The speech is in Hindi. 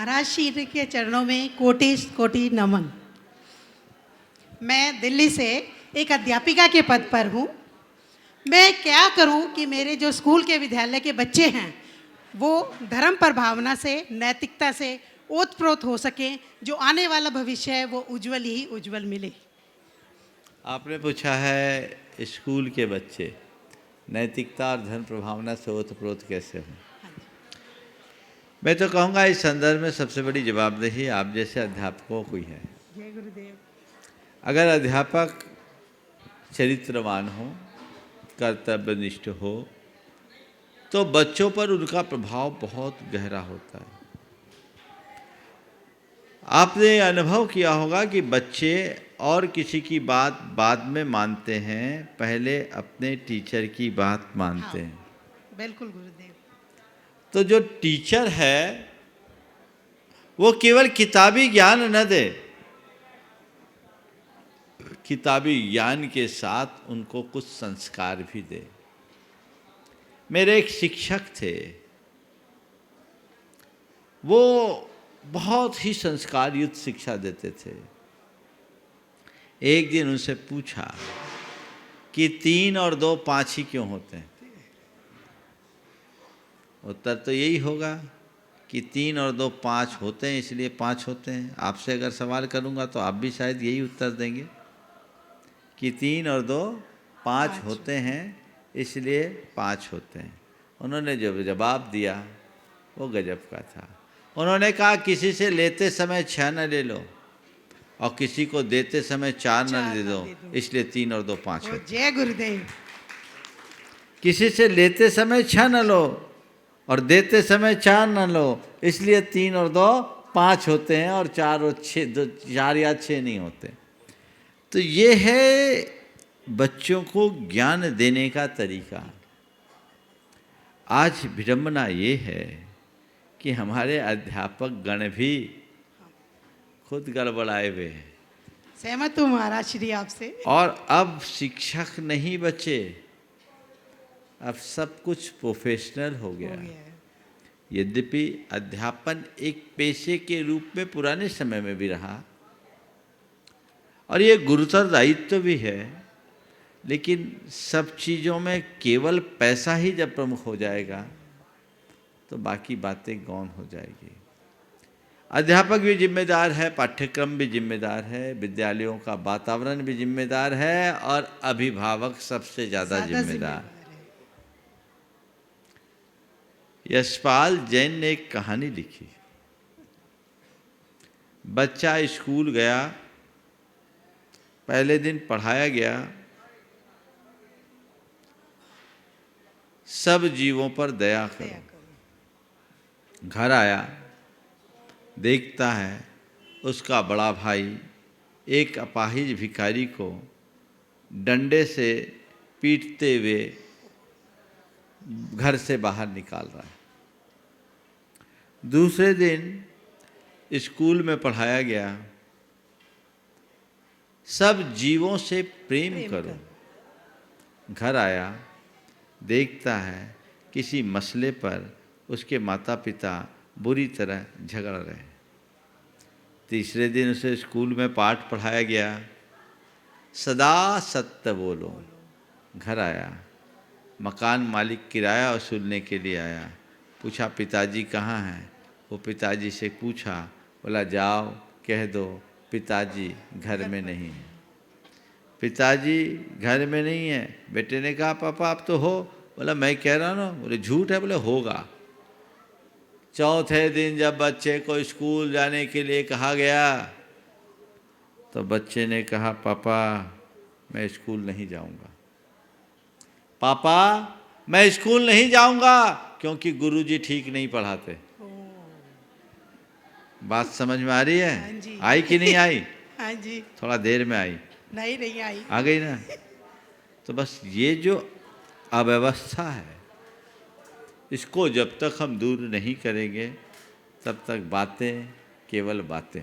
महाराज श्री के चरणों में कोटि कोटि नमन। मैं दिल्ली से एक अध्यापिका के पद पर हूँ। मैं क्या करूँ कि मेरे जो स्कूल के विद्यालय के बच्चे हैं वो धर्म पर भावना से, नैतिकता से ओतप्रोत हो सकें, जो आने वाला भविष्य है वो उज्जवल ही उज्जवल मिले। आपने पूछा है स्कूल के बच्चे नैतिकता और धर्म प्रभावना से ओतप्रोत कैसे हों। मैं तो कहूँगा इस संदर्भ में सबसे बड़ी जवाबदेही आप जैसे अध्यापकों की है। जय गुरुदेव। अगर अध्यापक चरित्रवान हो, कर्तव्यनिष्ठ हो, तो बच्चों पर उनका प्रभाव बहुत गहरा होता है। आपने अनुभव किया होगा कि बच्चे और किसी की बात बाद में मानते हैं, पहले अपने टीचर की बात मानते हैं। बिल्कुल गुरुदेव। तो जो टीचर है वो केवल किताबी ज्ञान न दे, किताबी ज्ञान के साथ उनको कुछ संस्कार भी दे। मेरे एक शिक्षक थे, वो बहुत ही संस्कार युक्त शिक्षा देते थे। एक दिन उनसे पूछा कि 3 और 2 5 ही क्यों होते हैं। उत्तर तो यही होगा कि 3 और 2 5 होते हैं, इसलिए 5 होते हैं। आपसे अगर सवाल करूंगा तो आप भी शायद यही उत्तर देंगे कि 3 और 2 5 होते हैं, इसलिए 5 होते हैं। उन्होंने जो जवाब दिया वो गजब का था। उन्होंने कहा किसी से लेते समय 6 न ले लो और किसी को देते समय 4 न दे दो, इसलिए 3 और 2 5 होते हैं। जय गुरुदेव। किसी से लेते समय 6 न लो और देते समय 4 न लो, इसलिए 3 और 2 5 होते हैं और 4 और 6 4 या 6 नहीं होते। तो ये है बच्चों को ज्ञान देने का तरीका। आज विडंबना ये है कि हमारे अध्यापक गण भी खुद गड़बड़ाए हुए हैं। सहमत हूँ महाराज श्री आपसे। और अब शिक्षक नहीं बचे, अब सब कुछ प्रोफेशनल हो गया। यद्यपि अध्यापन एक पेशे के रूप में पुराने समय में भी रहा और ये गुरुतर दायित्व भी है, लेकिन सब चीज़ों में केवल पैसा ही जब प्रमुख हो जाएगा तो बाकी बातें गौण हो जाएगी। अध्यापक भी जिम्मेदार है, पाठ्यक्रम भी जिम्मेदार है, विद्यालयों का वातावरण भी जिम्मेदार है और अभिभावक सबसे ज़्यादा जिम्मेदार। यशपाल जैन ने एक कहानी लिखी। बच्चा स्कूल गया, पहले दिन पढ़ाया गया, सब जीवों पर दया करो। घर आया, देखता है उसका बड़ा भाई एक अपाहिज भिखारी को डंडे से पीटते हुए घर से बाहर निकाल रहा है। दूसरे दिन स्कूल में पढ़ाया गया, सब जीवों से प्रेम करो। घर आया, देखता है किसी मसले पर उसके माता पिता बुरी तरह झगड़ रहे। तीसरे दिन उसे स्कूल में पाठ पढ़ाया गया, सदा सत्य बोलो। घर आया, मकान मालिक किराया वसूलने के लिए आया, पूछा पिताजी कहाँ हैं। वो पिताजी से पूछा, बोला जाओ कह दो पिताजी घर में नहीं है। पिताजी घर में नहीं है। बेटे ने कहा पापा आप तो हो। बोला मैं कह रहा हूँ ना। बोले झूठ है। बोले होगा। चौथे दिन जब बच्चे को स्कूल जाने के लिए कहा गया तो बच्चे ने कहा पापा मैं स्कूल नहीं जाऊंगा। पापा मैं स्कूल नहीं जाऊंगा क्योंकि गुरुजी ठीक नहीं पढ़ाते। बात समझ में आ रही है? हाँ आई कि नहीं आई? हाँ जी। थोड़ा देर में आई। नहीं आई। आ गई ना? तो बस ये जो अव्यवस्था है, इसको जब तक हम दूर नहीं करेंगे तब तक बातें केवल बातें।